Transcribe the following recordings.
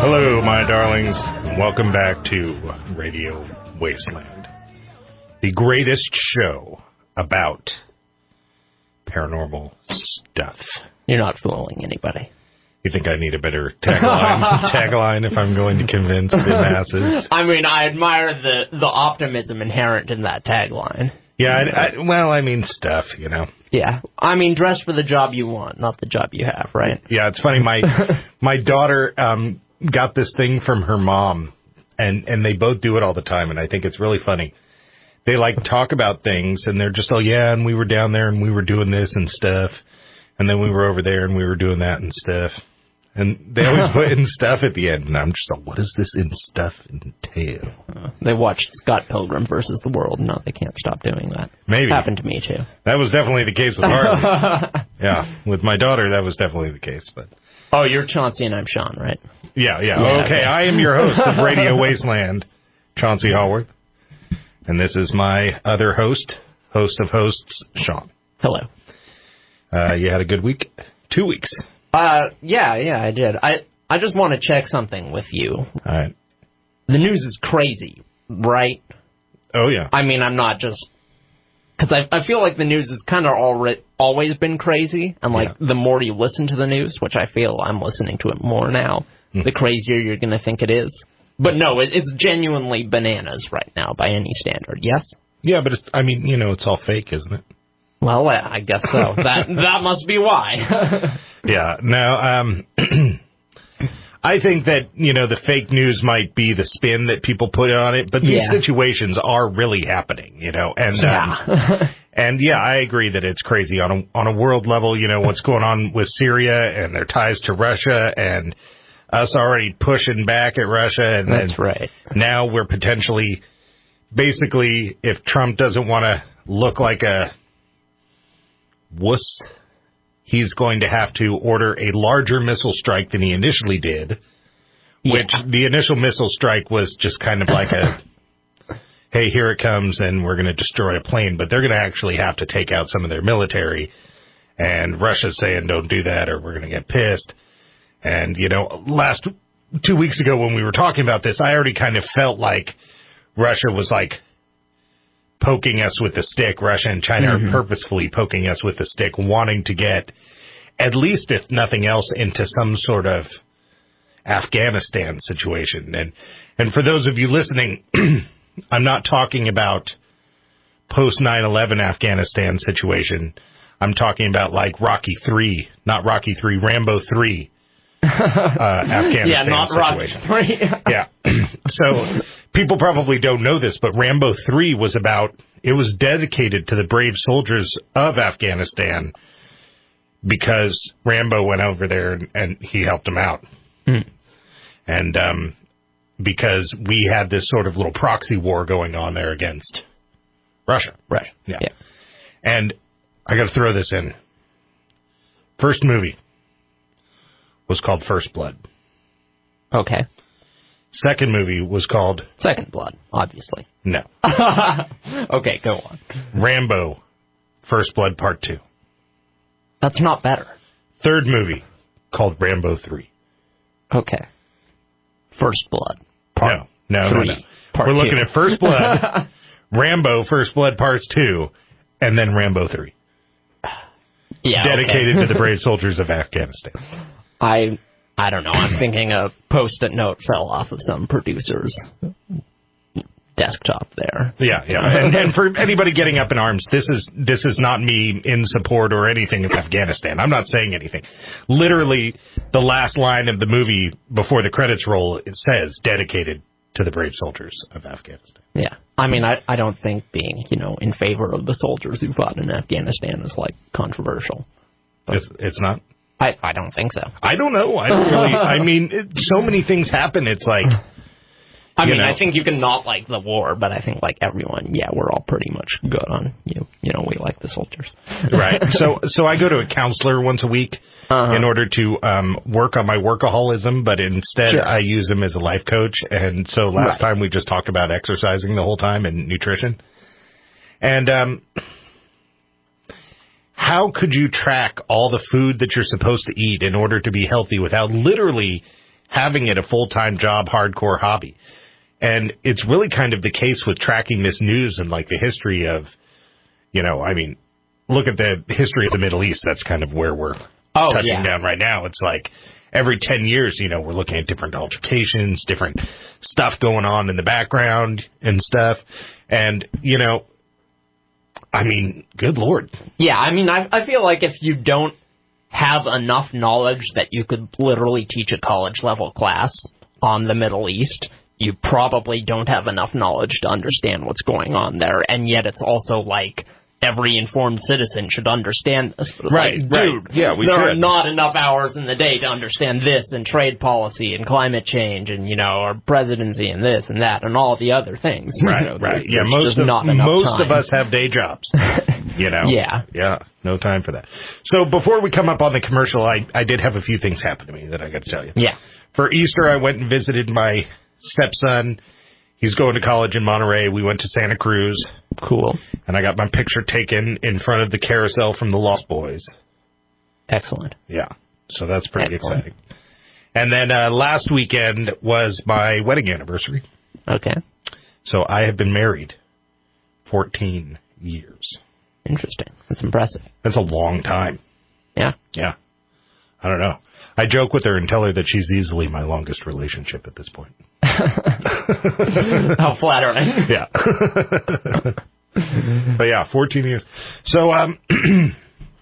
Hello, my darlings. Welcome back to Radio Wasteland, the greatest show about paranormal stuff. You're not fooling anybody. You think I need a better tagline if I'm going to convince the masses? I mean, I admire the optimism inherent in that tagline. Yeah, well, I mean stuff, you know. Yeah, I mean dress for the job you want, not the job you have, right? Yeah, it's funny. My daughter got this thing from her mom, and they both do it all the time, and I think it's really funny. They like talk about things, and they're just, oh yeah, and we were down there, and we were doing this and stuff, and then we were over there, and we were doing that and stuff. And they always put in stuff at the end, and I'm just like, what does this in stuff entail? They watched Scott Pilgrim versus the World. No, they can't stop doing that. Maybe. Happened to me, too. That was definitely the case with Harley. Yeah, with my daughter, that was definitely the case. But oh, you're Chauncey and I'm Sean, right? Yeah. Okay, I am your host of Radio Wasteland, Chauncey Hallworth. And this is my other host of hosts, Sean. Hello. You had a good week? 2 weeks. Yeah, I did. I just want to check something with you. All right. The news is crazy, right? Oh, yeah. I mean, I'm not just... Because I feel like the news has kind of always been crazy, and, like, the more you listen to the news, which I feel I'm listening to it more now, the crazier you're going to think it is. But no, it's genuinely bananas right now by any standard, yes? Yeah, but it's all fake, isn't it? Well, I guess so. That must be why. Yeah. Now, I think that, the fake news might be the spin that people put on it, but these situations are really happening, and, and yeah, I agree that it's crazy on a world level, what's going on with Syria and their ties to Russia and us already pushing back at Russia. And that's right. Now we're potentially, basically, if Trump doesn't want to look like a wuss, he's going to have to order a larger missile strike than he initially did, which the initial missile strike was just kind of like a, hey, here it comes, and we're going to destroy a plane, but they're going to actually have to take out some of their military, and Russia's saying don't do that or we're going to get pissed. And, last 2 weeks ago when we were talking about this, I already kind of felt like Russia was like poking us with a stick. Russia and China are purposefully poking us with a stick, wanting to get, at least if nothing else, into some sort of Afghanistan situation. And for those of you listening, I'm not talking about post 9/11 Afghanistan situation. I'm talking about like Rocky 3, not Rocky 3, Rambo 3 Afghanistan yeah, not situation. Rocky 3. Yeah. So people probably don't know this, but Rambo 3 was dedicated to the brave soldiers of Afghanistan because Rambo went over there and he helped them out. And because we had this sort of little proxy war going on there against Russia. Right. Yeah. And I got to throw this in. First movie was called First Blood. Okay. Second movie was called... Second Blood, obviously. No. Okay, go on. Rambo, First Blood Part 2. That's not better. Third movie called Rambo 3. Okay. First Blood, Part 3. No. We're looking at First Blood, Rambo, First Blood Parts 2, and then Rambo 3. Yeah, dedicated to the brave soldiers of Afghanistan. I don't know. I'm thinking a Post-it note fell off of some producer's desktop there. Yeah. And for anybody getting up in arms, this is not me in support or anything of Afghanistan. I'm not saying anything. Literally, the last line of the movie before the credits roll, it says dedicated to the brave soldiers of Afghanistan. Yeah. I mean, I don't think being, in favor of the soldiers who fought in Afghanistan is, like, controversial. It's not? I don't think so. I don't know. I don't really... so many things happen. It's like... I think you can not like the war, but I think, like, everyone, we're all pretty much good on, we like the soldiers. Right. So I go to a counselor once a week in order to work on my workaholism, but instead I use him as a life coach. And so last time we just talked about exercising the whole time and nutrition. And how could you track all the food that you're supposed to eat in order to be healthy without literally having it a full-time job, hardcore hobby. And it's really kind of the case with tracking this news and like the history of, I mean, look at the history of the Middle East. That's kind of where we're touching down right now. It's like every 10 years, we're looking at different altercations, different stuff going on in the background and stuff. And, I mean, good Lord. Yeah, I mean, I feel like if you don't have enough knowledge that you could literally teach a college-level class on the Middle East, you probably don't have enough knowledge to understand what's going on there. And yet it's also like every informed citizen should understand this. Right, like, right. Dude, yeah, we there should. are not enough hours in the day to understand this and trade policy and climate change and, our presidency and this and that and all the other things. Right, right. Yeah, most of us have day jobs. Yeah. Yeah, no time for that. So before we come up on the commercial, I did have a few things happen to me that I got to tell you. Yeah. For Easter, I went and visited my stepson. He's going to college in Monterey. We went to Santa Cruz. Cool. And I got my picture taken in front of the carousel from the Lost Boys. Excellent. Yeah, so that's pretty exciting. And then last weekend was my wedding anniversary. Okay. So I have been married 14 years. Interesting. That's impressive. That's a long time. Yeah. Yeah. I don't know. I joke with her and tell her that she's easily my longest relationship at this point. How flattering. Yeah. But yeah, 14 years. So,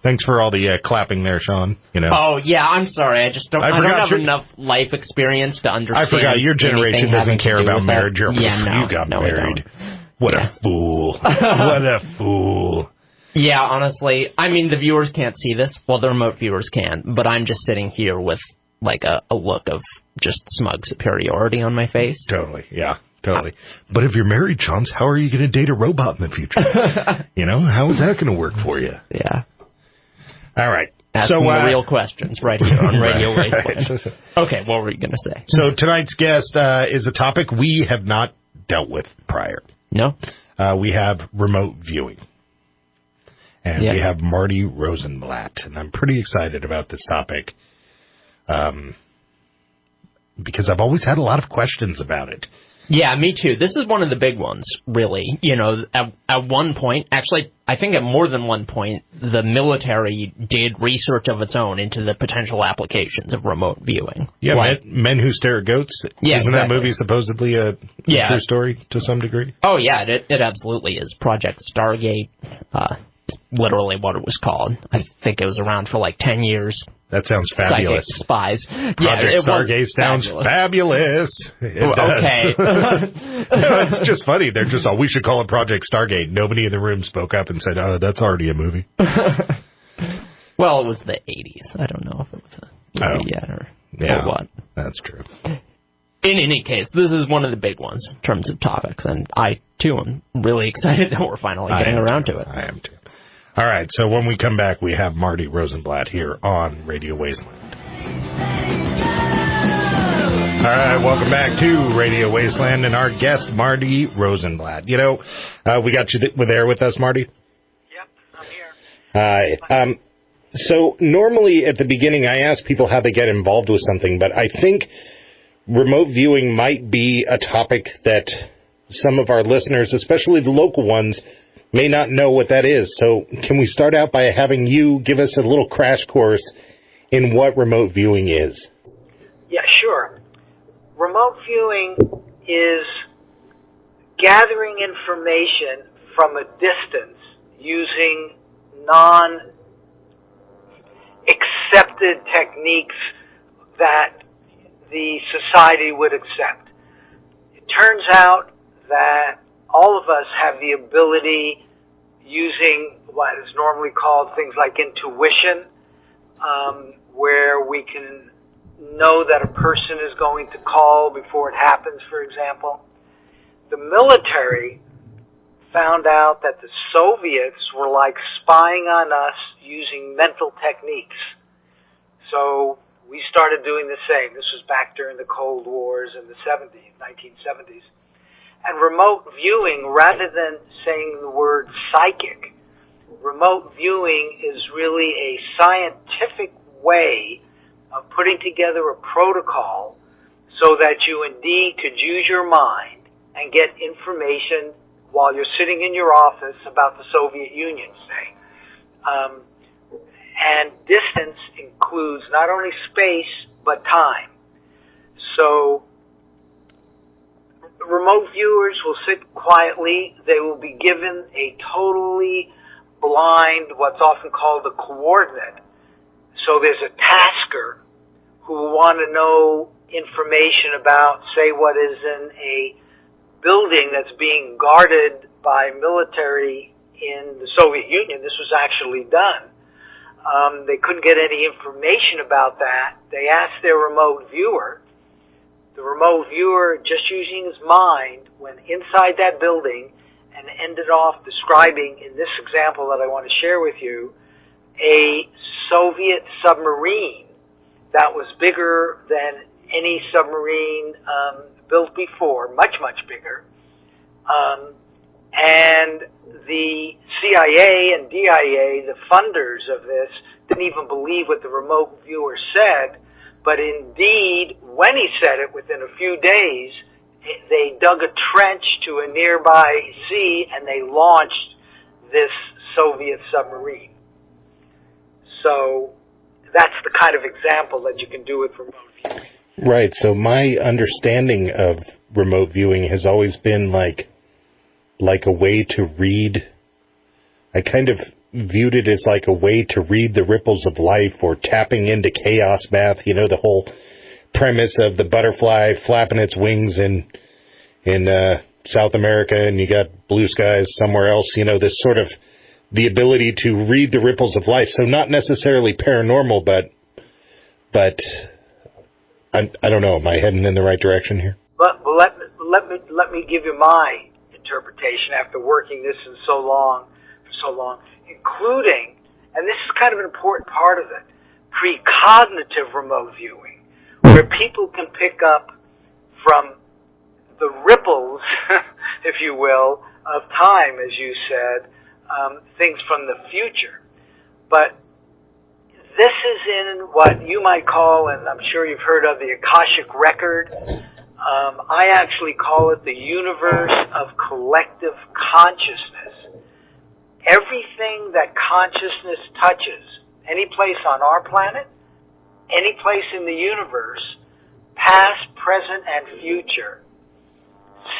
thanks for all the clapping there, Sean. Oh, yeah, I'm sorry. I don't have enough life experience to understand. I forgot your generation doesn't care about marriage. You got married. What a fool. What a fool. Yeah, honestly, I mean, the viewers can't see this. Well, the remote viewers can, but I'm just sitting here with, like, a look of just smug superiority on my face. Totally, yeah, totally. But if you're married, Chance, how are you going to date a robot in the future? How is that going to work for you? Yeah. All right. Asking the real questions right here on Radio Wasteland. Right. Okay, what were you going to say? So tonight's guest is a topic we have not dealt with prior. No? We have remote viewing. And we have Marty Rosenblatt. And I'm pretty excited about this topic because I've always had a lot of questions about it. Yeah, me too. This is one of the big ones, really. At one point, actually, I think at more than one point, the military did research of its own into the potential applications of remote viewing. Yeah, Men Who Stare at Goats. Yeah, Isn't that movie supposedly a true story to some degree? Oh, yeah, it absolutely is. Project Stargate, literally what it was called. I think it was around for like 10 years. That sounds fabulous. Psychic spies. Project Stargate sounds fabulous. Okay. It's just funny. They're just we should call it Project Stargate. Nobody in the room spoke up and said, oh, that's already a movie. Well, it was the 80s. I don't know if it was a movie yet or what. That's true. In any case, this is one of the big ones in terms of topics, and I, too, am really excited that we're finally getting around to it. I am, too. All right, so when we come back, we have Marty Rosenblatt here on Radio Wasteland. All right, welcome back to Radio Wasteland and our guest, Marty Rosenblatt. We got you there with us, Marty? Yep, I'm here. Hi. So normally at the beginning, I ask people how they get involved with something, but I think remote viewing might be a topic that some of our listeners, especially the local ones, may not know what that is. So can we start out by having you give us a little crash course in what remote viewing is? Yeah, sure. Remote viewing is gathering information from a distance using non-accepted techniques that the society would accept. It turns out that all of us have the ability, using what is normally called things like intuition, where we can know that a person is going to call before it happens, for example. The military found out that the Soviets were like spying on us using mental techniques. So we started doing the same. This was back during the Cold Wars in the 1970s. And remote viewing, rather than saying the word psychic, remote viewing is really a scientific way of putting together a protocol so that you indeed could use your mind and get information while you're sitting in your office about the Soviet Union, say. And distance includes not only space, but time. So remote viewers will sit quietly. They will be given a totally blind, what's often called a coordinate. So there's a tasker who will want to know information about, say, what is in a building that's being guarded by military in the Soviet Union. This was actually done. They couldn't get any information about that. They asked their remote viewer. The remote viewer, just using his mind, went inside that building and ended off describing, in this example that I want to share with you, a Soviet submarine that was bigger than any submarine built before, much, much bigger. And the CIA and DIA, the funders of this, didn't even believe what the remote viewer said. But indeed, when he said it, within a few days, they dug a trench to a nearby sea and they launched this Soviet submarine. So that's the kind of example that you can do with remote viewing. Right. So my understanding of remote viewing has always been like a way to read. I kind of viewed it as like a way to read the ripples of life, or tapping into chaos math. You know, the whole premise of the butterfly flapping its wings in South America, and you got blue skies somewhere else. You know, this sort of the ability to read the ripples of life. So not necessarily paranormal, but I don't know. Am I heading in the right direction here? But let me give you my interpretation after working this for so long, including, and this is kind of an important part of it, precognitive remote viewing, where people can pick up from the ripples, if you will, of time, as you said, things from the future. But this is in what you might call, and I'm sure you've heard of, the Akashic Record. I actually call it the universe of collective consciousness. Everything that consciousness touches, any place on our planet, any place in the universe, past, present, and future,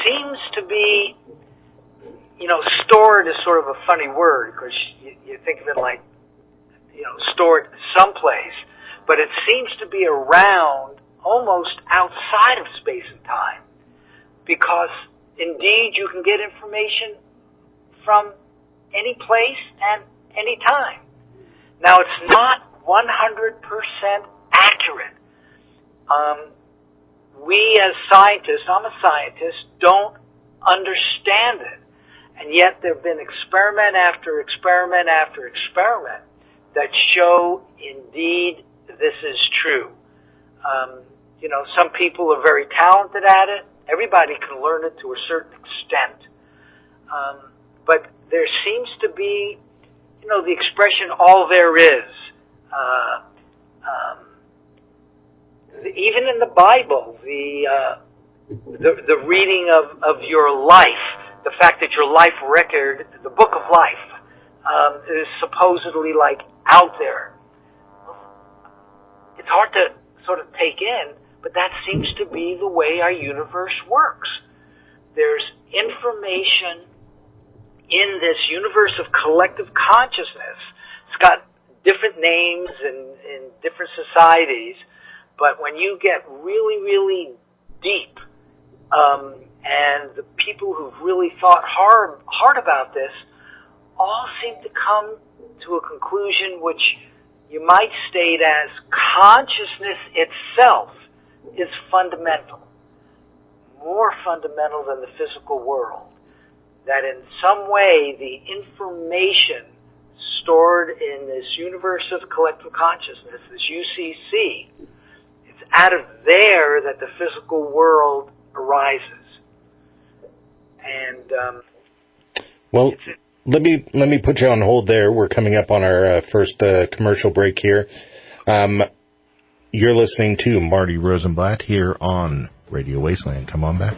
seems to be, stored is sort of a funny word, because you think of it like, stored someplace, but it seems to be around, almost outside of space and time, because indeed you can get information from any place and any time. Now, it's not 100% accurate. We as scientists, I'm a scientist, don't understand it. And yet there have been experiment after experiment after experiment that show indeed this is true. Some people are very talented at it. Everybody can learn it to a certain extent. But there seems to be, the expression, all there is. Even in the Bible, the reading of your life, the fact that your life record, the book of life, is supposedly like out there. It's hard to sort of take in, but that seems to be the way our universe works. There's information in this universe of collective consciousness. It's got different names in different societies, but when you get really, really deep, and the people who've really thought hard about this all seem to come to a conclusion which you might state as consciousness itself is fundamental, more fundamental than the physical world. That in some way the information stored in this universe of collective consciousness, this UCC, it's out of there that the physical world arises. And well, let me put you on hold there. We're coming up on our first commercial break here. You're listening to Marty Rosenblatt here on Radio Wasteland. Come on back.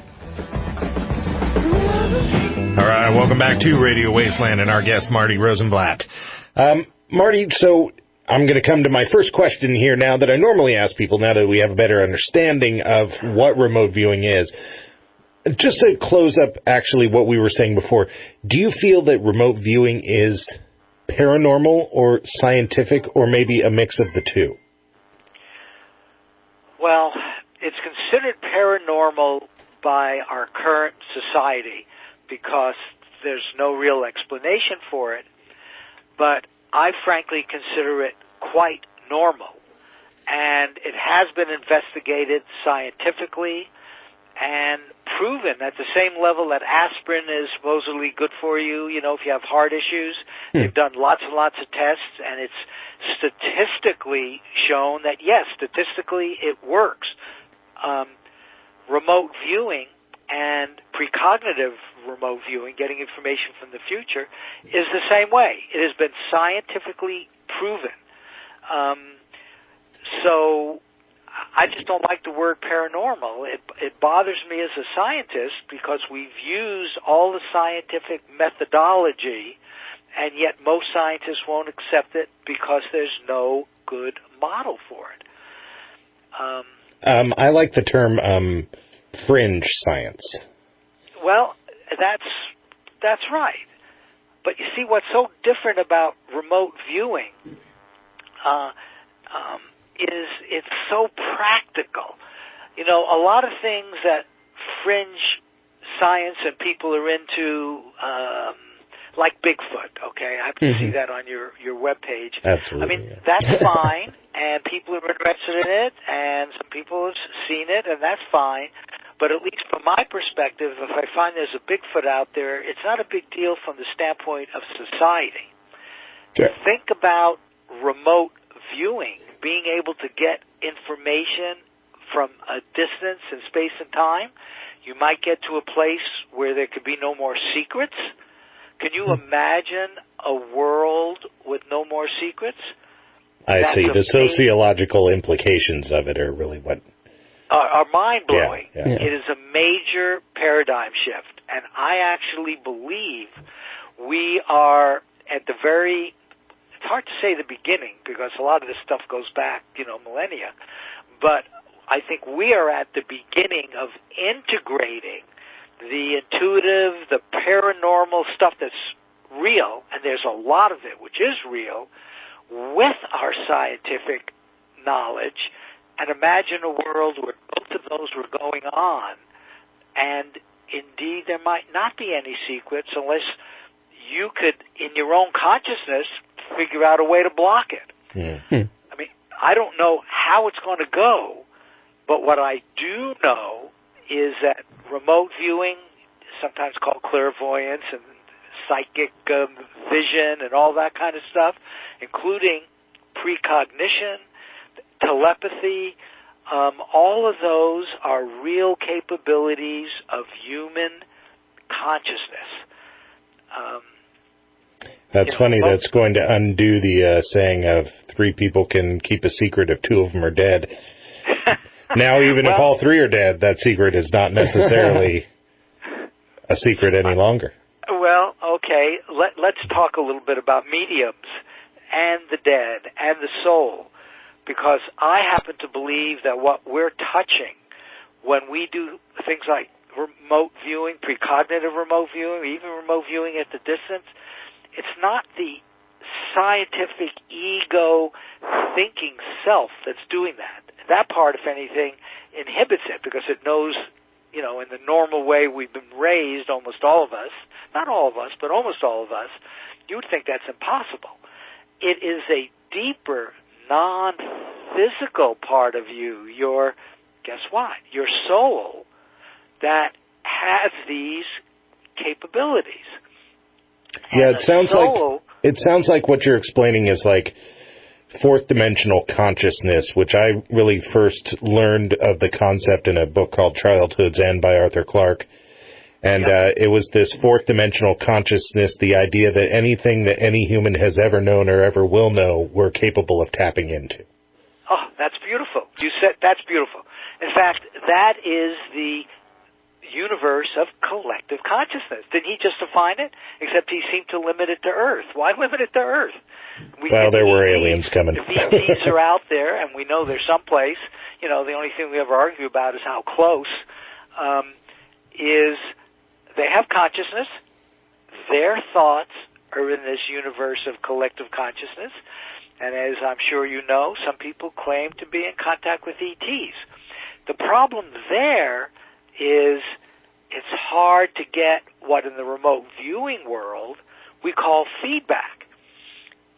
All right, welcome back to Radio Wasteland and our guest, Marty Rosenblatt. Marty, so I'm going to come to my first question here now that I normally ask people, now that we have a better understanding of what remote viewing is. Just to close up, actually, what we were saying before, do you feel that remote viewing is paranormal or scientific, or maybe a mix of the two? Well, it's considered paranormal by our current society because there's no real explanation for it, but I frankly consider it quite normal, and it has been investigated scientifically and proven at the same level that aspirin is supposedly good for you, you know, if you have heart issues. They've done lots and lots of tests, and it's statistically shown that, yes, statistically it works. Remote viewing and precognitive remote viewing, getting information from the future, is the same way. It has been scientifically proven. So I just don't like the word paranormal. It bothers me as a scientist because we've used all the scientific methodology, and yet most scientists won't accept it because there's no good model for it. I like the term fringe science. Well, that's right. But you see, what's so different about remote viewing is it's so practical. You know, a lot of things that fringe science and people are into, like Bigfoot, okay? I happen to see that on your webpage. Absolutely. I mean, that's fine, and people are interested in it, and some people have seen it, and that's fine. But at least from my perspective, if I find there's a Bigfoot out there, it's not a big deal from the standpoint of society. Sure. Think about remote viewing, being able to get information from a distance in space and time. You might get to a place where there could be no more secrets. Can you imagine a world with no more secrets? I see. The sociological implications of it are really what are mind-blowing. Yeah. It is a major paradigm shift, and I actually believe we are at the very, it's hard to say the beginning because a lot of this stuff goes back, millennia, but I think we are at the beginning of integrating the intuitive, the paranormal stuff that's real, and there's a lot of it which is real, with our scientific knowledge. And imagine a world where both of those were going on, and indeed there might not be any secrets unless you could, in your own consciousness, figure out a way to block it. I mean, I don't know how it's going to go, but what I do know is that remote viewing, sometimes called clairvoyance and psychic vision and all that kind of stuff, including precognition, telepathy, all of those are real capabilities of human consciousness. That's funny. That's going to undo the saying of 3 people can keep a secret if 2 of them are dead. Now, even if all 3 are dead, that secret is not necessarily a secret any longer. Well, okay, let's talk a little bit about mediums and the dead and the soul, because I happen to believe that what we're touching when we do things like remote viewing, precognitive remote viewing, even remote viewing at the distance, it's not the scientific ego thinking self that's doing that. That part, if anything, inhibits it because it knows, in the normal way we've been raised, almost all of us, not all of us, but almost all of us, you would think that's impossible. It is a deeper, non-physical part of you, guess what? Your soul that has these capabilities. Yeah, it sounds like what you're explaining is like fourth dimensional consciousness, which I really first learned of the concept in a book called Childhood's End by Arthur Clarke. And it was this fourth dimensional consciousness, the idea that anything that any human has ever known or ever will know, we're capable of tapping into. Oh, that's beautiful. You said that's beautiful. In fact, that is the universe of collective consciousness. Didn't he just define it? Except he seemed to limit it to Earth. Why limit it to Earth? There were aliens coming. If ETs are out there, and we know they're someplace, the only thing we ever argue about is how close, is they have consciousness. Their thoughts are in this universe of collective consciousness. And as I'm sure you know, some people claim to be in contact with ETs. The problem there is it's hard to get what in the remote viewing world we call feedback.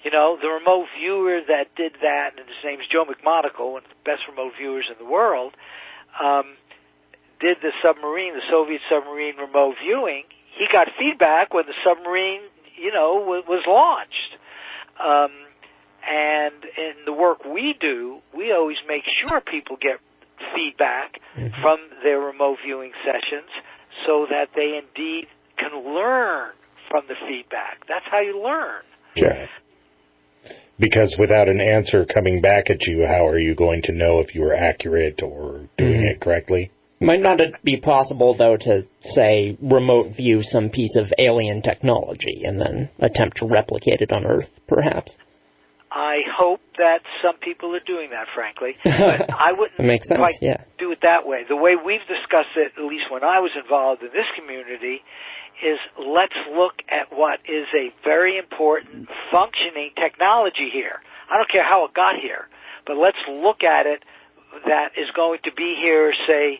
The remote viewer that did that, and his name's Joe McMonagle, one of the best remote viewers in the world, did the Soviet submarine remote viewing. He got feedback when the submarine, was launched. And in the work we do, we always make sure people get feedback from their remote viewing sessions so that they indeed can learn from the feedback. That's how you learn. Sure. Because without an answer coming back at you, how are you going to know if you were accurate or doing it correctly? Might not be possible, though, to, say, remote view some piece of alien technology and then attempt to replicate it on Earth, perhaps? I hope that some people are doing that, frankly. But I wouldn't quite do it that way. The way we've discussed it, at least when I was involved in this community, is let's look at what is a very important functioning technology here. I don't care how it got here, but let's look at it that is going to be here, say,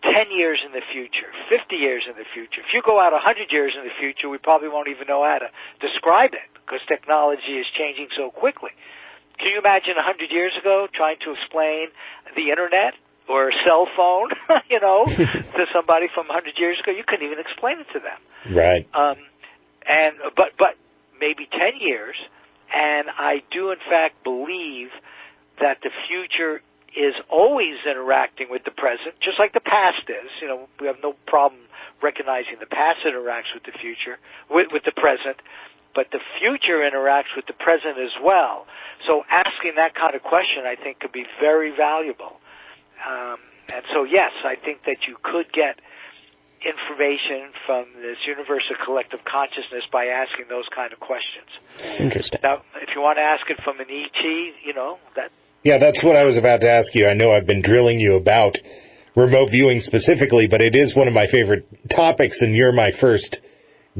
10 years in the future, 50 years in the future. If you go out 100 years in the future, we probably won't even know how to describe it because technology is changing so quickly. Can you imagine 100 years ago trying to explain the Internet or a cell phone, to somebody from 100 years ago? You couldn't even explain it to them. Right. But maybe 10 years, and I do in fact believe that the future is always interacting with the present, just like the past is. We have no problem recognizing the past interacts with the future, with the present, but the future interacts with the present as well. So asking that kind of question, I think, could be very valuable. And so, yes, I think that you could get information from this universe of collective consciousness by asking those kind of questions. Interesting. Now, if you want to ask it from an ET, that... Yeah, that's what I was about to ask you. I know I've been drilling you about remote viewing specifically, but it is one of my favorite topics, and you're my first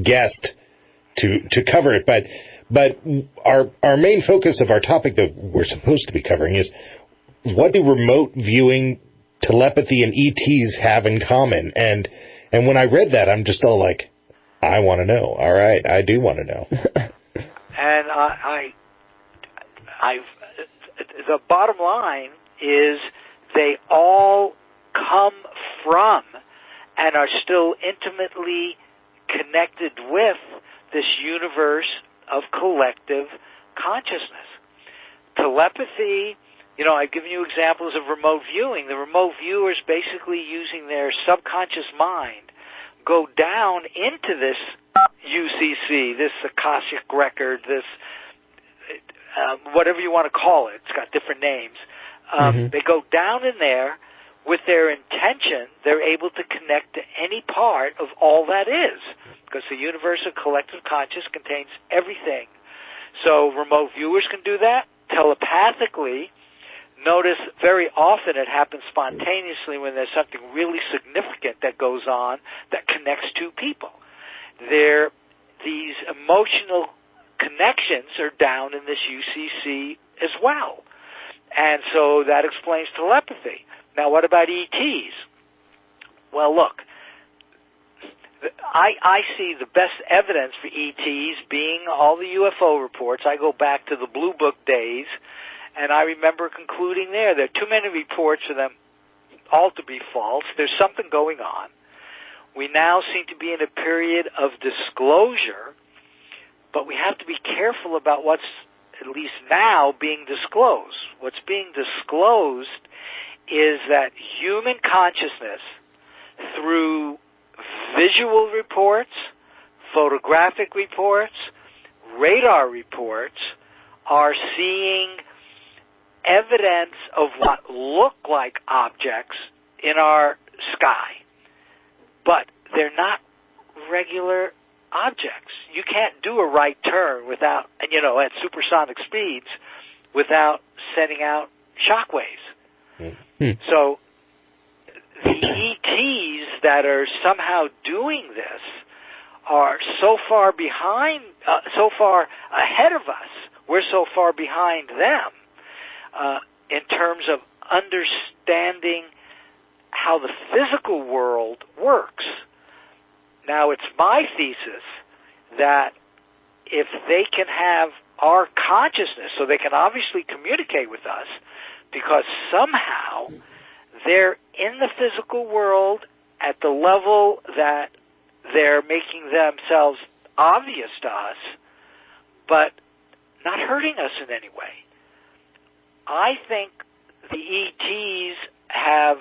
guest to cover it. But our main focus of our topic that we're supposed to be covering is what do remote viewing, telepathy, and ETs have in common? And when I read that, I'm just all like, I want to know. All right, I do want to know. And the bottom line is they all come from and are still intimately connected with this universe of collective consciousness. Telepathy, I've given you examples of remote viewing. The remote viewers basically using their subconscious mind go down into this UCC, this Akashic record, this whatever you want to call it. It's got different names. They go down in there with their intention. They're able to connect to any part of all that is, because the universe of collective consciousness contains everything. So remote viewers can do that telepathically. Notice very often it happens spontaneously when there's something really significant that goes on that connects two people. These emotional connections are down in this UCC as well. And so that explains telepathy. Now, what about ETs? Well, look, I see the best evidence for ETs being all the UFO reports. I go back to the Blue Book days, and I remember concluding there are too many reports for them all to be false. There's something going on. We now seem to be in a period of disclosure, but we have to be careful about what's, at least now, being disclosed. What's being disclosed is that human consciousness, through visual reports, photographic reports, radar reports, are seeing evidence of what look like objects in our sky, but they're not regular objects. You can't do a right turn without, and at supersonic speeds, without sending out shockwaves. Mm-hmm. So the ETs that are somehow doing this are so far behind, so far ahead of us. We're so far behind them in terms of understanding how the physical world works. Now, it's my thesis that if they can have our consciousness, so they can obviously communicate with us, because somehow they're in the physical world at the level that they're making themselves obvious to us, but not hurting us in any way. I think the ETs have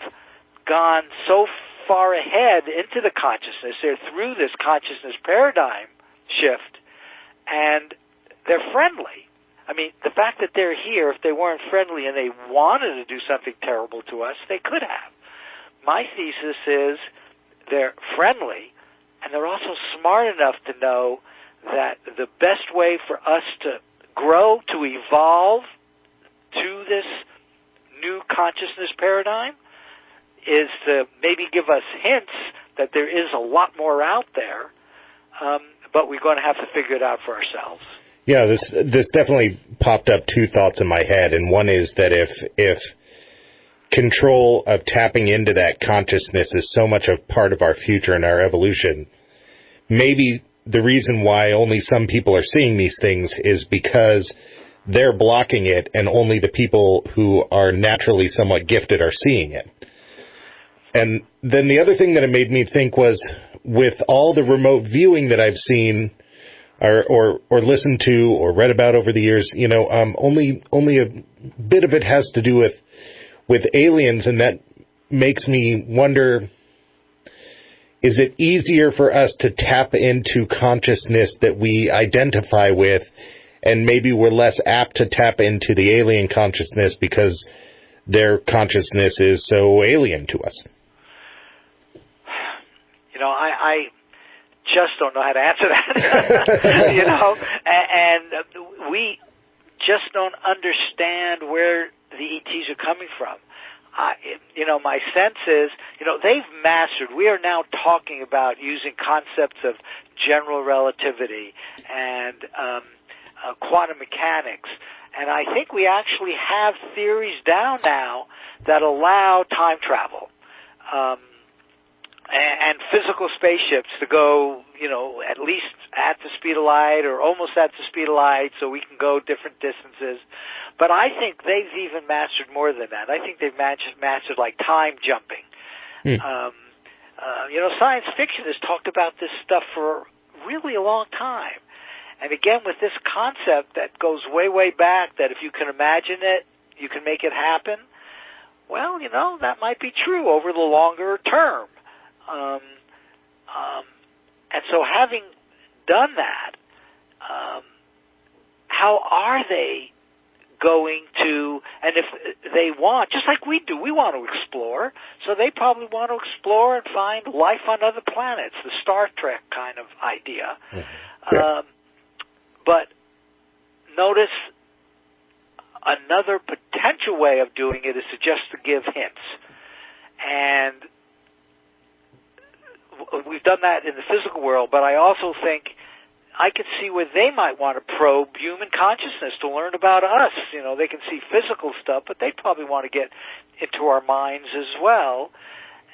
gone so far ahead into the consciousness. They're through this consciousness paradigm shift, and they're friendly. I mean, the fact that they're here, if they weren't friendly and they wanted to do something terrible to us, they could have. My thesis is they're friendly, and they're also smart enough to know that the best way for us to grow, to evolve to this new consciousness paradigm is to maybe give us hints that there is a lot more out there, but we're going to have to figure it out for ourselves. Yeah, this definitely popped up two thoughts in my head, and one is that if control of tapping into that consciousness is so much a part of our future and our evolution, maybe the reason why only some people are seeing these things is because they're blocking it, and only the people who are naturally somewhat gifted are seeing it. And then the other thing that it made me think was, with all the remote viewing that I've seen or listened to or read about over the years, only a bit of it has to do with aliens, and that makes me wonder, is it easier for us to tap into consciousness that we identify with, and maybe we're less apt to tap into the alien consciousness because their consciousness is so alien to us? I just don't know how to answer that, and we just don't understand where the ETs are coming from. My sense is, they've mastered. We are now talking about using concepts of general relativity and quantum mechanics, and I think we actually have theories down now that allow time travel. And physical spaceships to go, at least at the speed of light or almost at the speed of light, so we can go different distances. But I think they've even mastered more than that. I think they've mastered like time jumping. Science fiction has talked about this stuff for really a long time. And again, with this concept that goes way, way back, that if you can imagine it, you can make it happen. Well, that might be true over the longer term. And so having done that, how are they going to, and if they want, just like we do, we want to explore, so they probably want to explore and find life on other planets, the Star Trek kind of idea. Mm-hmm. But notice another potential way of doing it is just to give hints. And we've done that in the physical world, but I also think I could see where they might want to probe human consciousness to learn about us. They can see physical stuff, but they probably want to get into our minds as well.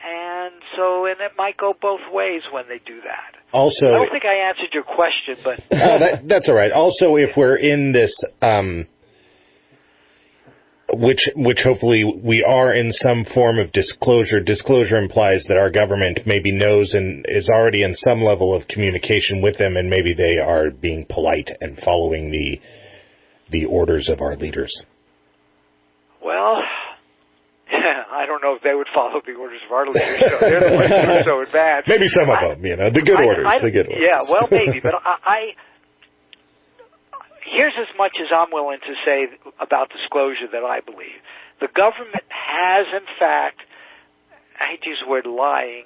And it might go both ways when they do that. Also, I don't think I answered your question, but that's all right. Also, if we're in this, which hopefully we are in some form of disclosure. Disclosure implies that our government maybe knows and is already in some level of communication with them, and maybe they are being polite and following the orders of our leaders. Well, I don't know if they would follow the orders of our leaders. So they're the ones who are so advanced. Maybe some of them, the good orders. The good orders. Yeah, well, maybe, but I here's as much as I'm willing to say about disclosure that I believe. The government has, in fact, I hate to use the word lying,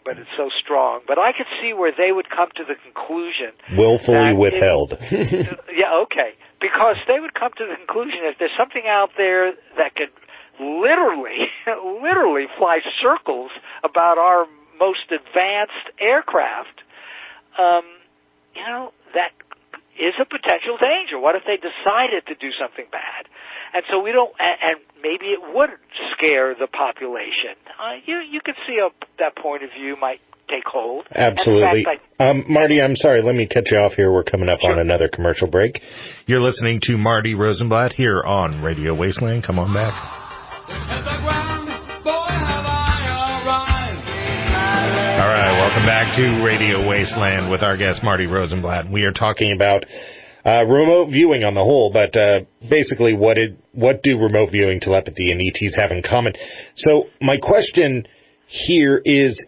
but it's so strong, but I could see where they would come to the conclusion... Willfully withheld. Yeah, okay. Because they would come to the conclusion that there's something out there that could literally fly circles about our most advanced aircraft, that is a potential danger. What if they decided to do something bad? And so we don't, and maybe it would scare the population. You could see that point of view might take hold. Absolutely. Marty, I'm sorry, let me cut you off here. We're coming up on another commercial break. You're listening to Marty Rosenblatt here on Radio Wasteland. Come on back. All right, welcome back to Radio Wasteland with our guest Marty Rosenblatt. We are talking about remote viewing on the whole, but basically what do remote viewing, telepathy, and ETs have in common? So my question here is,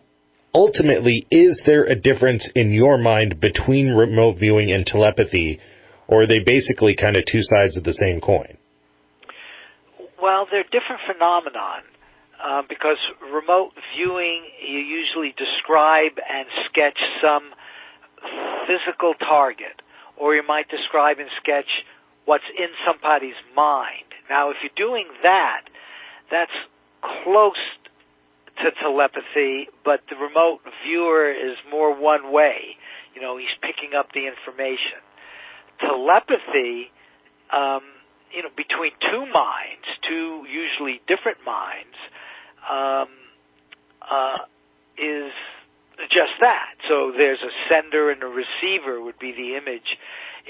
ultimately, is there a difference in your mind between remote viewing and telepathy, or are they basically kind of two sides of the same coin? Well, they're different phenomenon. Because remote viewing, you usually describe and sketch some physical target, or you might describe and sketch what's in somebody's mind. Now, if you're doing that, that's close to telepathy, but the remote viewer is more one way. He's picking up the information. Telepathy, between two minds, two usually different minds, is just that. So there's a sender and a receiver would be the image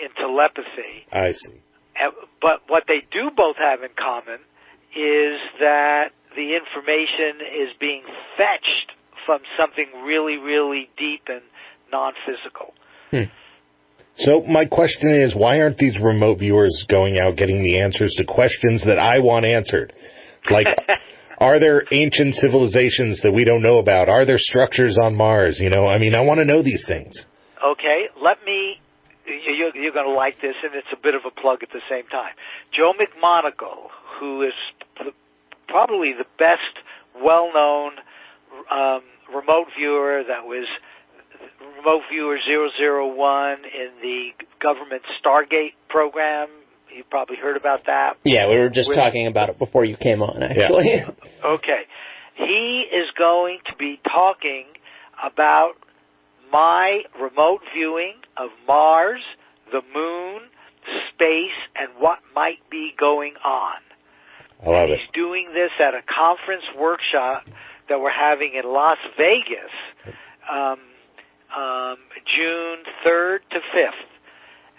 in telepathy. I see. But what they do both have in common is that the information is being fetched from something really, really deep and non-physical. So my question is, why aren't these remote viewers going out getting the answers to questions that I want answered? Like, are there ancient civilizations that we don't know about? Are there structures on Mars? I want to know these things. Okay, you're going to like this, and it's a bit of a plug at the same time. Joe McMonagle, who is probably the best well-known remote viewer that was remote viewer 001 in the government Stargate program. You probably heard about that. Yeah, we were just talking about it before you came on, actually. Yeah. Okay. He is going to be talking about my remote viewing of Mars, the moon, space, and what might be going on. I love it. He's doing this at a conference workshop that we're having in Las Vegas, June 3rd to 5th.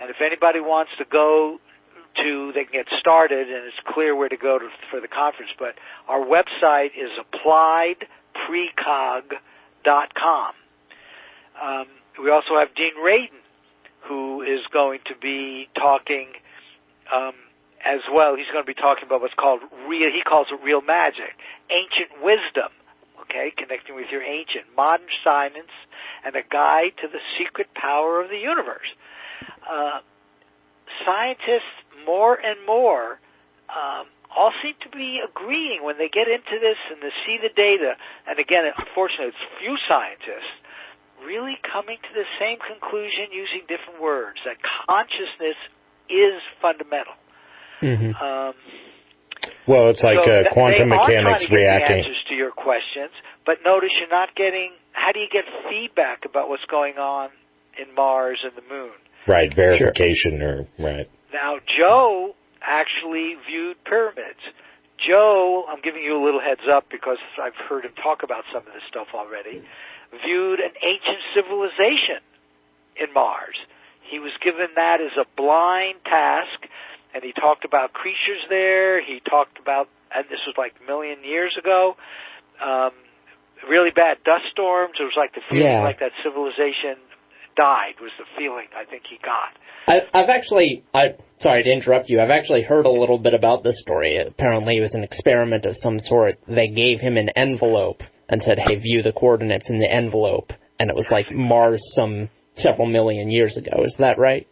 And if anybody wants to go they can get started, and it's clear where to go for the conference. But our website is appliedprecog.com. We also have Dean Radin, who is going to be talking as well. He's going to be talking about what's called he calls it real magic, ancient wisdom, connecting with your ancient, modern science, and a guide to the secret power of the universe. Scientists, more and more, all seem to be agreeing when they get into this and they see the data. And again, unfortunately, it's few scientists really coming to the same conclusion using different words, that consciousness is fundamental. Mm-hmm. Well, it's like quantum mechanics reacting. Answers to your questions, but notice you're not getting. How do you get feedback about what's going on in Mars and the moon? Right, verification right. Now, Joe actually viewed pyramids. Joe, I'm giving you a little heads up because I've heard him talk about some of this stuff already, viewed an ancient civilization in Mars. He was given that as a blind task, and he talked about creatures there. He talked about, and this was like a million years ago, really bad dust storms. It was like the feeling like that civilization died was the feeling I think he got. Sorry to interrupt you, I've actually heard a little bit about this story. Apparently it was an experiment of some sort. They gave him an envelope and said, hey, view the coordinates in the envelope. And it was like Mars several million years ago. Is that right?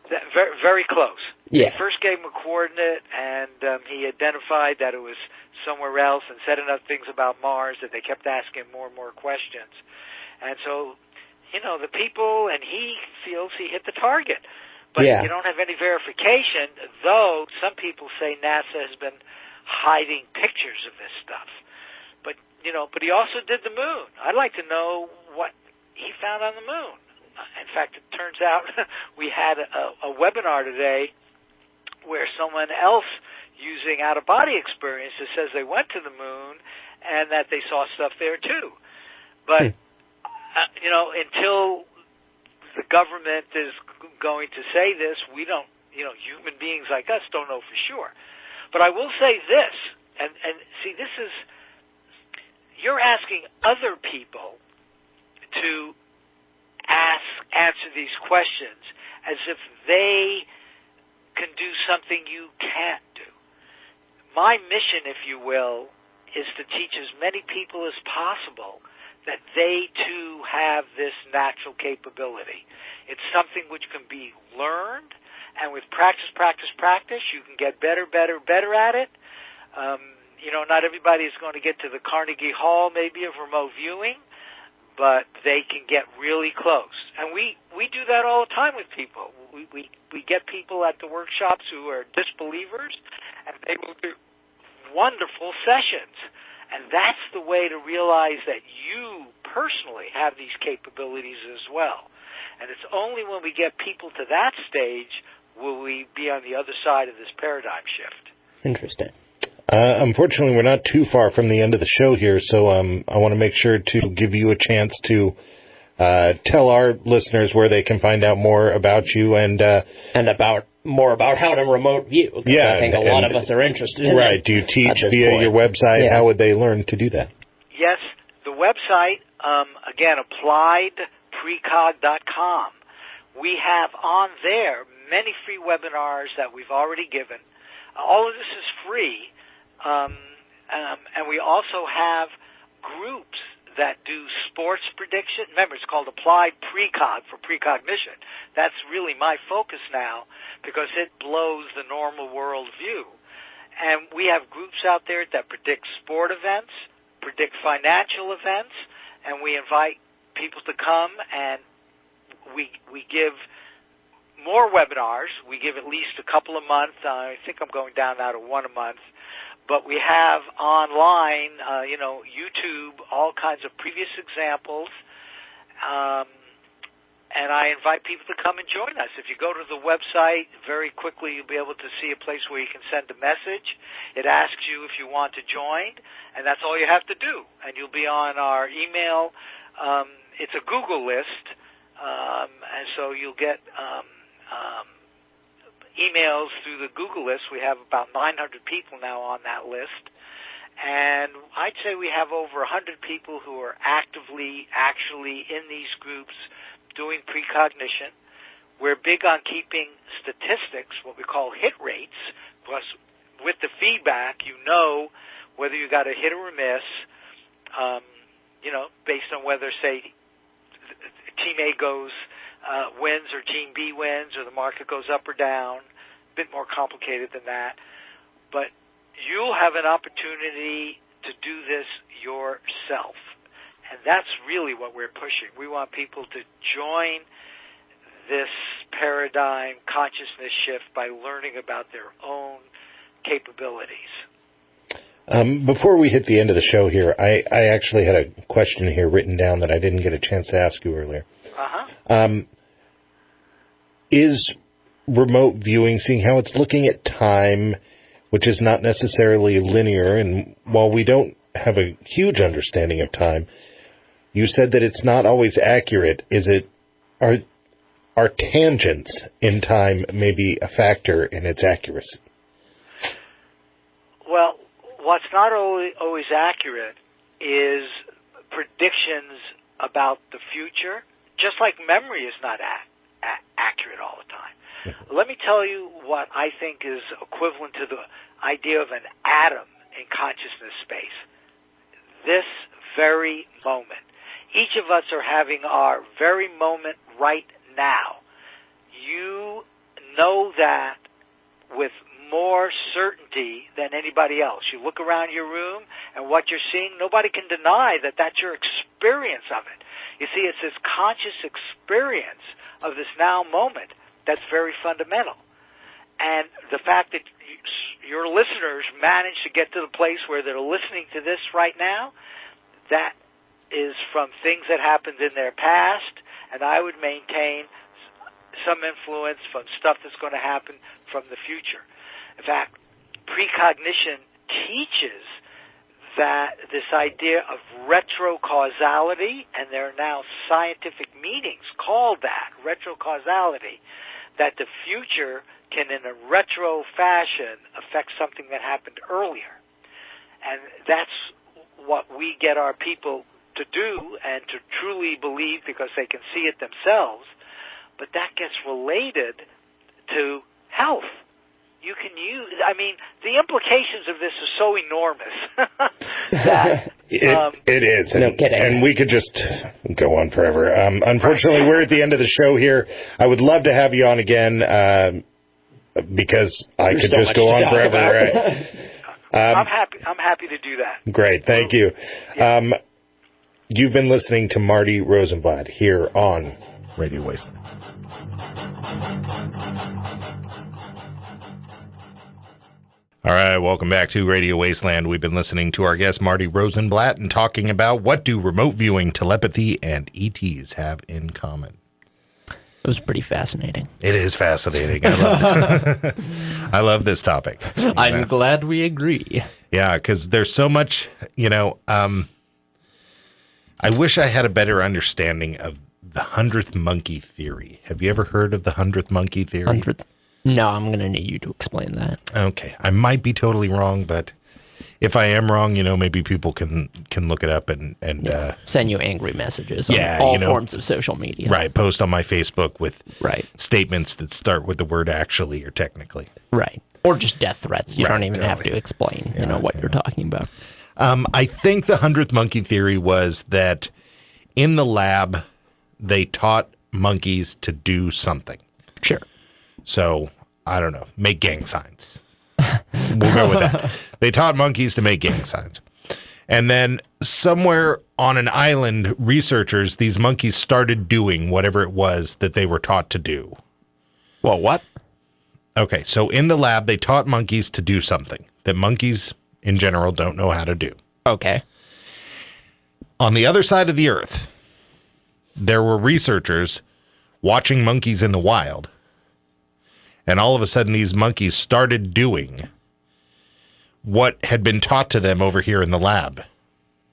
Very, very close. Yeah. They first gave him a coordinate, and he identified that it was somewhere else and said enough things about Mars that they kept asking more and more questions. And so, the people, and he feels he hit the target. But you don't have any verification, though some people say NASA has been hiding pictures of this stuff. But he also did the moon. I'd like to know what he found on the moon. In fact, it turns out we had a webinar today where someone else using out-of-body experiences says they went to the moon and that they saw stuff there too. But, until the government is going to say this, we don't, human beings like us don't know for sure. But I will say this, and see, this is, you're asking other people to answer these questions as if they can do something you can't do. My mission, if you will, is to teach as many people as possible that they too have this natural capability. It's something which can be learned, and with practice, you can get better at it. Not everybody is going to get to the Carnegie Hall maybe of remote viewing, but they can get really close. And we do that all the time with people. We get people at the workshops who are disbelievers, and they will do wonderful sessions. And that's the way to realize that you personally have these capabilities as well. And it's only when we get people to that stage will we be on the other side of this paradigm shift. Interesting. Unfortunately, we're not too far from the end of the show here, so I want to make sure to give you a chance to tell our listeners where they can find out more about you and more about how to remote view. Yeah, I think a lot of us are interested in right. that. Do you teach via your website? Yeah. How would they learn to do that? Yes, the website, again, appliedprecog.com. We have on there many free webinars that we've already given. All of this is free. And we also have groups that do sports prediction. Remember, it's called Applied Precog for precognition. That's really my focus now because it blows the normal world view. And we have groups out there that predict sport events, predict financial events, and we invite people to come, and we give more webinars. We give at least a couple a month. I think I'm going down now to one a month. But we have online, YouTube, all kinds of previous examples. And I invite people to come and join us. If you go to the website, very quickly you'll be able to see a place where you can send a message. It asks you if you want to join, and that's all you have to do. And you'll be on our email. It's a Google list, and so you'll get emails through the Google list. We have about 900 people now on that list. And I'd say we have over 100 people who are actually in these groups doing precognition. We're big on keeping statistics, what we call hit rates, because with the feedback, you know whether you got a hit or a miss, based on whether, say, Team A wins or Team B wins or the market goes up or down. A bit more complicated than that. But you'll have an opportunity to do this yourself. And that's really what we're pushing. We want people to join this paradigm consciousness shift by learning about their own capabilities. Before we hit the end of the show here, I actually had a question here written down that I didn't get a chance to ask you earlier. Is remote viewing, seeing how it's looking at time, which is not necessarily linear, and while we don't have a huge understanding of time, you said that it's not always accurate. Are tangents in time maybe a factor in its accuracy? Well, what's not always accurate is predictions about the future, just like memory is not accurate all the time. Let me tell you what I think is equivalent to the idea of an atom in consciousness space. This very moment. Each of us are having our very moment right now. You know that with more certainty than anybody else. You look around your room and what you're seeing, nobody can deny that that's your experience of it. You see, it's this conscious experience of this now moment that's very fundamental. And the fact that your listeners manage to get to the place where they're listening to this right now, that is from things that happened in their past, and I would maintain some influence from stuff that's going to happen from the future. In fact, precognition teaches that this idea of retrocausality, and there are now scientific meanings called that, retrocausality, that the future can in a retro fashion affect something that happened earlier. And that's what we get our people to do and to truly believe because they can see it themselves. But that gets related to health. You can use, I mean, the implications of this are so enormous. that, it is. No kidding. And we could just go on forever. Unfortunately, we're at the end of the show here. I would love to have you on again because I could just go on forever. Right? I'm happy to do that. Great. Thank you. Yeah. You've been listening to Marty Rosenblatt here on Radio Wasteland. All right, welcome back to Radio Wasteland. We've been listening to our guest, Marty Rosenblatt, and talking about what do remote viewing, telepathy, and ETs have in common. It was pretty fascinating. It is fascinating. I love this topic. I'm glad we agree. Yeah, because there's so much, I wish I had a better understanding of the 100th monkey theory. Have you ever heard of the 100th monkey theory? 100th? No, I'm going to need you to explain that. Okay. I might be totally wrong, but if I am wrong, maybe people can look it up and send you angry messages on all forms of social media. Right. Post on my Facebook with right. statements that start with the word actually or technically. Right. Or just death threats. You don't even have to explain, what you're talking about. I think the 100th monkey theory was that in the lab, they taught monkeys to do something. Sure. So, I don't know, make gang signs. We'll go with that. They taught monkeys to make gang signs. And then somewhere on an island, researchers, these monkeys started doing whatever it was that they were taught to do. Well, what? Okay, so in the lab, they taught monkeys to do something that monkeys in general don't know how to do. Okay. On the other side of the earth, there were researchers watching monkeys in the wild. And all of a sudden, these monkeys started doing what had been taught to them over here in the lab.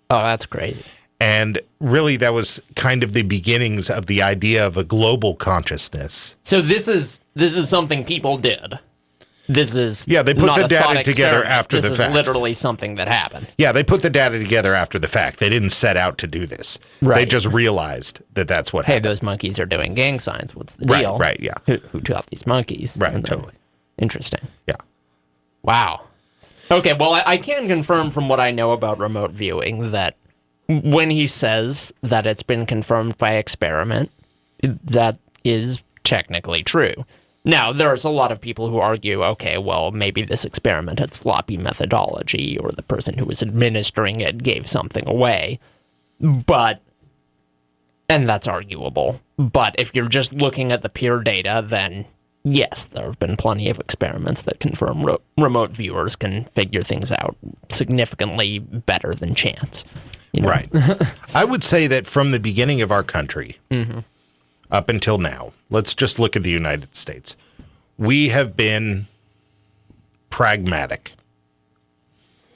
Oh, that's crazy. And really, that was kind of the beginnings of the idea of a global consciousness. So this is something people did. This is they put not the a data thought together experiment. after the fact. This is literally something that happened. Yeah, they put the data together after the fact. They didn't set out to do this. Right. They just realized that that's what happened. Hey, those monkeys are doing gang signs. What's the deal? Right, yeah. Who taught these monkeys? Right, totally. Interesting. Yeah. Wow. Okay, well, I can confirm from what I know about remote viewing that when he says that it's been confirmed by experiment, that is technically true. Now, there's a lot of people who argue, okay, well, maybe this experiment had sloppy methodology or the person who was administering it gave something away. And that's arguable. But if you're just looking at the pure data, then yes, there have been plenty of experiments that confirm remote viewers can figure things out significantly better than chance. Right. I would say that from the beginning of our country up until now, let's just look at the United States. We have been pragmatic.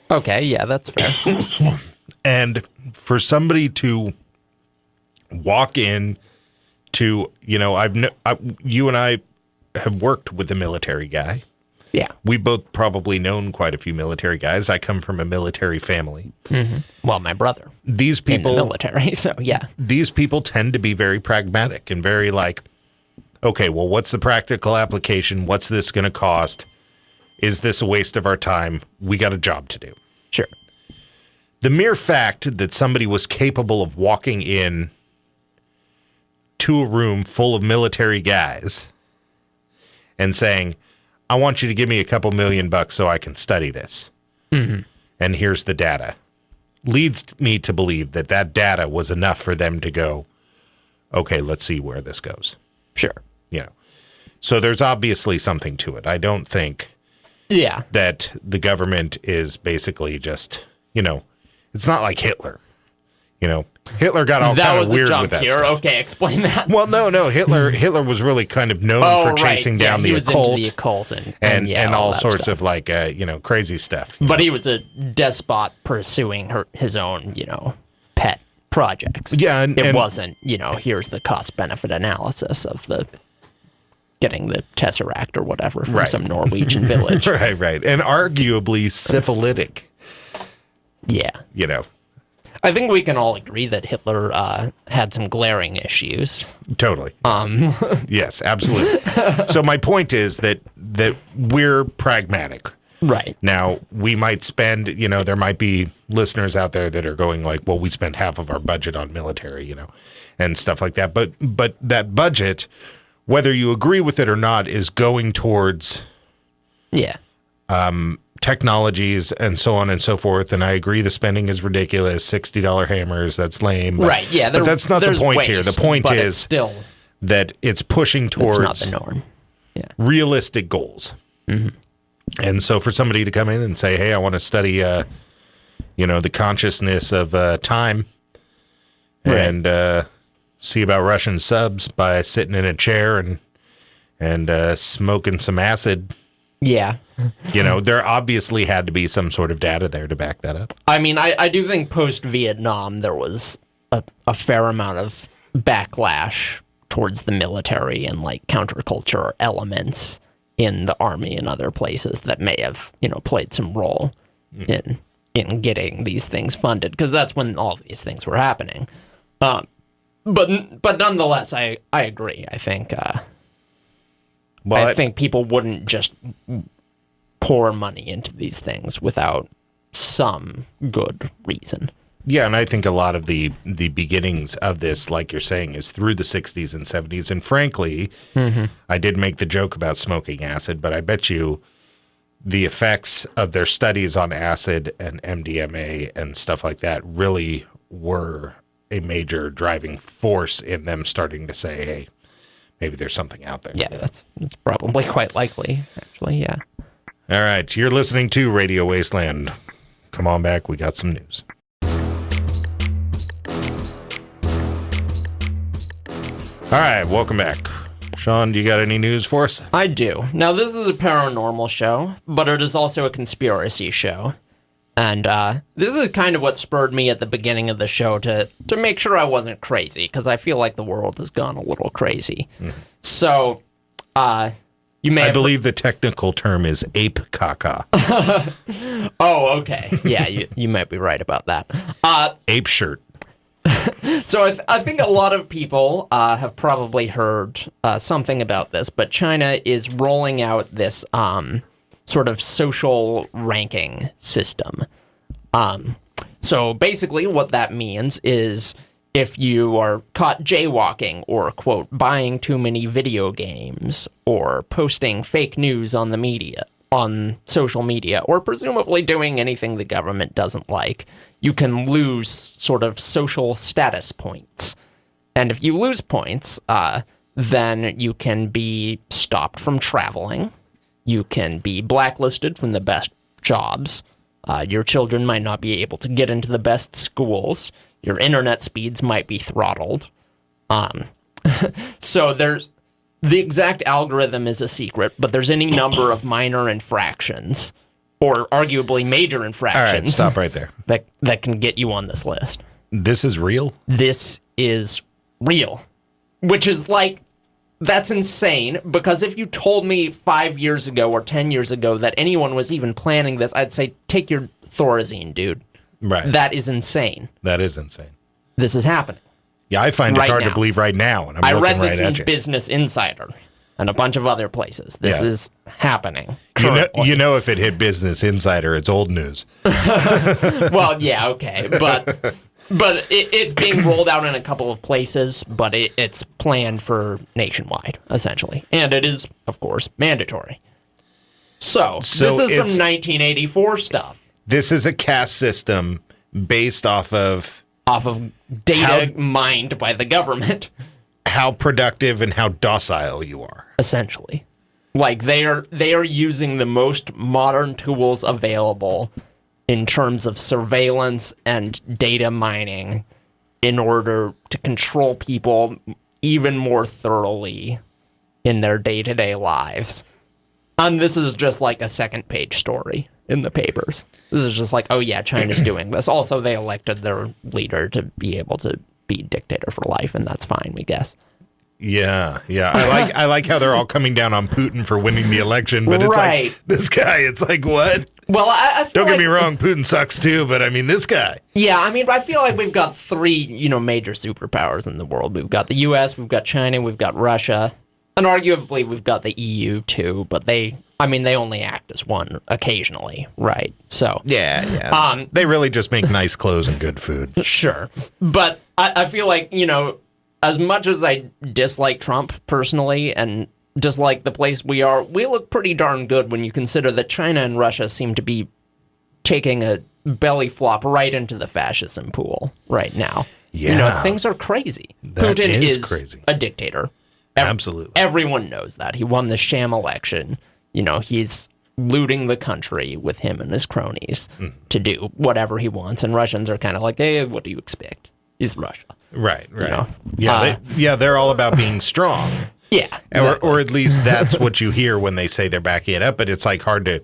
Okay, yeah, that's fair. And for somebody to walk in to, you and I have worked with the military guy. Yeah. We both probably known quite a few military guys. I come from a military family. Mm-hmm. Well, my brother. These people. In the military, so yeah. These people tend to be very pragmatic and very like, okay, well, what's the practical application? What's this going to cost? Is this a waste of our time? We got a job to do. Sure. The mere fact that somebody was capable of walking in to a room full of military guys and saying, I want you to give me a couple $1,000,000 so I can study this. Mm-hmm. And here's the data. Leads me to believe that that data was enough for them to go, okay, let's see where this goes. Sure. You know, so there's obviously something to it. I don't think that the government is basically just, you know, it's not like Hitler. You know, Hitler got all kind of weird with that stuff. Okay, explain that. Well, no. Hitler was really kind of known for chasing down the occult. Into the occult and all sorts stuff. of like, you know, crazy stuff. But he was a despot pursuing his own, you know, pet projects. Yeah, it wasn't, you know, here's the cost-benefit analysis of getting the Tesseract or whatever from some Norwegian village. Right. And arguably syphilitic. Yeah. You know. I think we can all agree that Hitler had some glaring issues. Totally. Yes, absolutely. So my point is that we're pragmatic. Right. Now, we might spend, you know, there might be listeners out there that are going like, well, we spend half of our budget on military, you know, and stuff like that. But that budget, whether you agree with it or not, is going towards technologies and so on and so forth. And I agree the spending is ridiculous. $60 hammers, that's lame. But, right, yeah. But that's not the point here. The point is still, that it's pushing towards not the norm. Yeah. Realistic goals. Mm-hmm. And so for somebody to come in and say, hey, I want to study, you know, the consciousness of time and see about Russian subs by sitting in a chair and smoking some acid. Yeah. You know, there obviously had to be some sort of data there to back that up. I mean, I do think post-Vietnam there was a fair amount of backlash towards the military and, like, counterculture elements in the army and other places that may have, you know, played some role in getting these things funded, because that's when all these things were happening. But nonetheless, I agree. I think I think people wouldn't just pour money into these things without some good reason. Yeah, and I think a lot of the beginnings of this, like you're saying, is through the 60s and 70s. And frankly, I did make the joke about smoking acid, but I bet you the effects of their studies on acid and MDMA and stuff like that really were a major driving force in them starting to say, hey, maybe there's something out there. Yeah, that's probably quite likely, actually, yeah. All right, you're listening to Radio Wasteland. Come on back, we got some news. All right, welcome back. Sean, do you got any news for us? I do. Now, this is a paranormal show, but it is also a conspiracy show. And this is kind of what spurred me at the beginning of the show to make sure I wasn't crazy, because I feel like the world has gone a little crazy. So, you may I believe the technical term is ape caca. Oh, okay. Yeah, you might be right about that. Ape shirt. So I think a lot of people have probably heard something about this, but China is rolling out this sort of social ranking system. So basically what that means is if you are caught jaywalking or, quote, buying too many video games or posting fake news on the media, on social media, or presumably doing anything the government doesn't like, you can lose sort of social status points. And if you lose points, then you can be stopped from traveling. You can be blacklisted from the best jobs. Your children might not be able to get into the best schools. Your internet speeds might be throttled. So there's... The exact algorithm is a secret, but there's any number of minor infractions, or arguably major infractions. All right, stop right there. That can get you on this list. This is real? This is real. Which is like, that's insane, because if you told me 5 years ago or 10 years ago that anyone was even planning this, I'd say, take your Thorazine, dude. Right. That is insane. That is insane. This is happening. Yeah, I find it hard to believe right now. And I read this in Business Insider and a bunch of other places. This is happening. You know, if it hit Business Insider, it's old news. Well, yeah, okay. But But it's being rolled out in a couple of places, but it's planned for nationwide, essentially. And it is, of course, mandatory. So this is some 1984 stuff. This is a caste system based off of data mined by the government. How productive and how docile you are. Essentially. Like, they are using the most modern tools available in terms of surveillance and data mining in order to control people even more thoroughly in their day-to-day lives. And this is just like a second-page story in the papers. This is just like, oh yeah, China's doing this. Also, they elected their leader to be able to be dictator for life, and that's fine, we guess. Yeah. I like how they're all coming down on Putin for winning the election, but it's like, this guy, it's like, what? Well, I feel Don't get me wrong, Putin sucks too, but I mean, this guy. Yeah, I mean, I feel like we've got three, major superpowers in the world. We've got the U.S., we've got China, we've got Russia, and arguably we've got the EU too, but they only act as one occasionally, right? So yeah. They really just make nice clothes and good food. Sure. But I feel like, as much as I dislike Trump personally and dislike the place we are, we look pretty darn good when you consider that China and Russia seem to be taking a belly flop right into the fascism pool right now. Yeah. Things are crazy. That Putin is crazy. a dictator. Absolutely. Everyone knows that. He won the sham election. He's looting the country with him and his cronies to do whatever he wants. And Russians are kind of like, hey, what do you expect? He's Russia. Right. Yeah, they're all about being strong. Yeah. Exactly. Or at least that's what you hear when they say they're backing it up. But it's like hard to,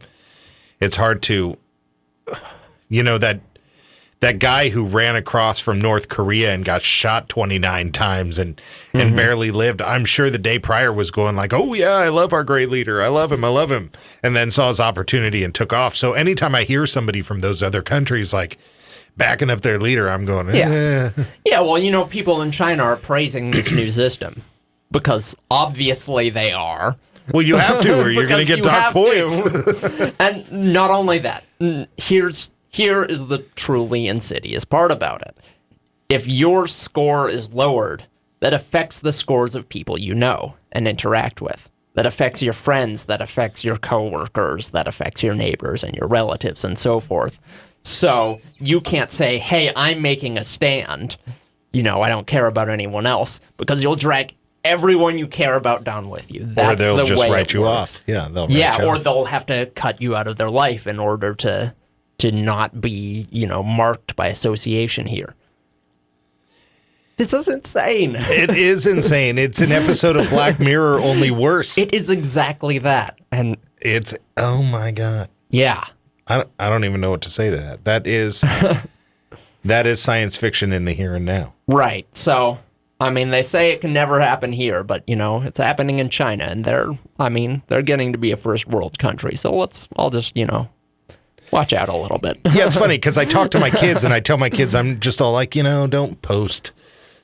that guy who ran across from North Korea and got shot 29 times and barely lived. I'm sure the day prior was going like, oh yeah, I love our great leader. I love him. And then saw his opportunity and took off. So anytime I hear somebody from those other countries, like, backing up their leader, I'm going, Yeah, well, people in China are praising this new system because obviously they are. Well, you have to, or you're going to get dark points. And not only that, here is the truly insidious part about it. If your score is lowered, that affects the scores of people you know and interact with. That affects your friends, that affects your coworkers, that affects your neighbors and your relatives and so forth. So you can't say, hey, I'm making a stand. I don't care about anyone else, because you'll drag everyone you care about down with you. That's or they'll the just way write it you works. off. Yeah, they'll have to cut you out of their life in order to not be, marked by association here. This is insane. It is insane. It's an episode of Black Mirror, only worse. It is exactly that. And it's, oh my God. Yeah. I don't even know what to say to that. That is science fiction in the here and now. Right. So, they say it can never happen here, but it's happening in China, and they're getting to be a first world country. So I'll just, watch out a little bit. Yeah, it's funny because I talk to my kids and I tell my kids, I'm just all like, don't post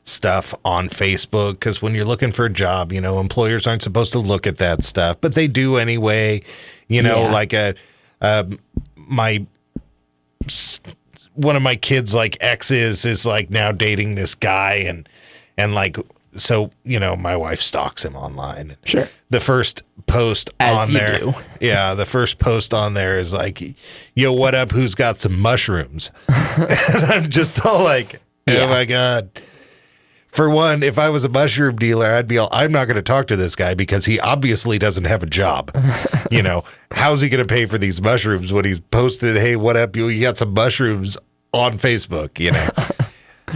stuff on Facebook, because when you're looking for a job, employers aren't supposed to look at that stuff, but they do anyway. Like one of my kids, like, exes is like now dating this guy, and like, so my wife stalks him online. Sure. The first post As on you there, do. yeah, the first post on there is like, yo, what up? Who's got some mushrooms? And I'm just all like, oh my God. For one, if I was a mushroom dealer, I'd be all, I'm not going to talk to this guy because he obviously doesn't have a job. How's he going to pay for these mushrooms when he's posted, hey, what up? You got some mushrooms on Facebook,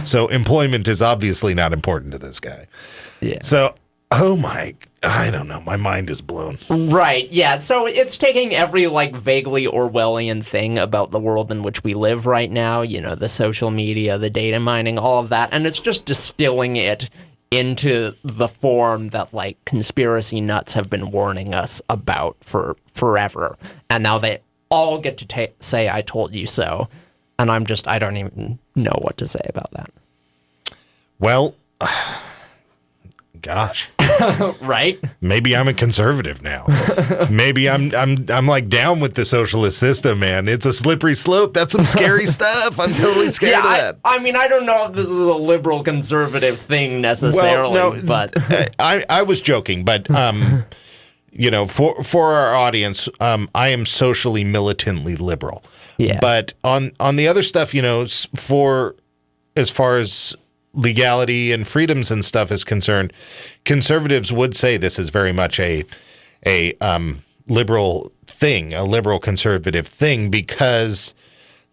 So employment is obviously not important to this guy. Yeah. So, I don't know. My mind is blown. Right. Yeah. So it's taking every vaguely Orwellian thing about the world in which we live right now, the social media, the data mining, all of that, and it's just distilling it into the form that conspiracy nuts have been warning us about for forever. And now they all get to say, I told you so. And I don't even know what to say about that. Well, gosh. Right? Maybe I'm a conservative now. Maybe I'm like down with the socialist system, man. It's a slippery slope. That's some scary stuff. I'm totally scared of that. I mean, I don't know if this is a liberal conservative thing necessarily, but I was joking, but you know, for our audience, I am socially militantly liberal. Yeah. But on the other stuff, you know, for as far as legality and freedoms and stuff is concerned, conservatives would say this is very much a liberal thing, a liberal conservative thing, because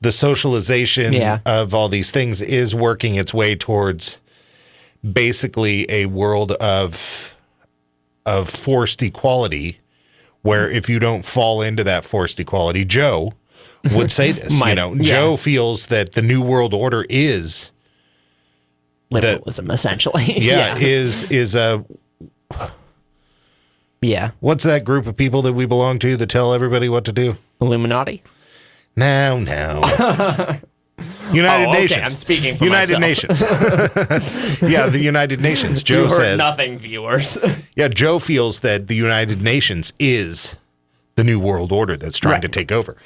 the socialization of all these things is working its way towards basically a world of forced equality, where if you don't fall into that forced equality, Joe would say this. Joe feels that the New World Order is liberalism, essentially. Is a what's that group of people that we belong to that tell everybody what to do? Illuminati? No. United Nations. I'm speaking for United myself. Nations. Yeah, the United Nations. Joe you heard says nothing, viewers. Yeah, Joe feels that the United Nations is the New World Order that's trying to take over,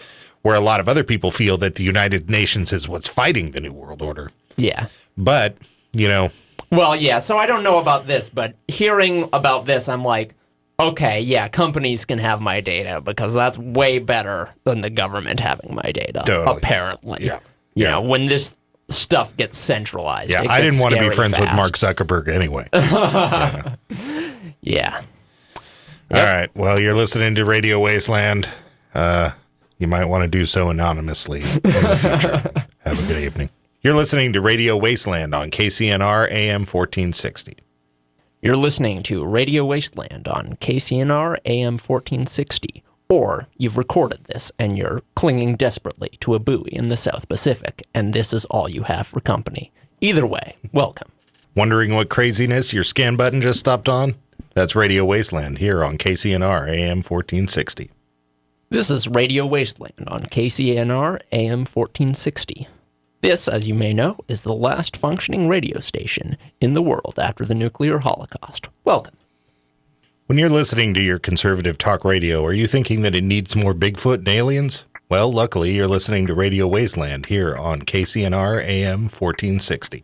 where a lot of other people feel that the United Nations is what's fighting the New World Order. Yeah. But, you know. Well, yeah, so I don't know about this, but hearing about this, I'm like, okay, yeah, companies can have my data because that's way better than the government having my data, apparently. Yeah. You know, when this stuff gets centralized. Yeah, I didn't want to be friends with Mark Zuckerberg anyway. Yeah. All right. Well, you're listening to Radio Wasteland. You might want to do so anonymously in the future. Have a good evening. You're listening to Radio Wasteland on KCNR AM 1460. You're listening to Radio Wasteland on KCNR AM 1460. Or you've recorded this and you're clinging desperately to a buoy in the South Pacific, and this is all you have for company. Either way, welcome. Wondering what craziness your scan button just stopped on? That's Radio Wasteland here on KCNR AM 1460. This is Radio Wasteland on KCNR AM 1460. This, as you may know, is the last functioning radio station in the world after the nuclear holocaust. Welcome. When you're listening to your conservative talk radio, are you thinking that it needs more Bigfoot and aliens? Well, luckily, you're listening to Radio Wasteland here on KCNR AM 1460.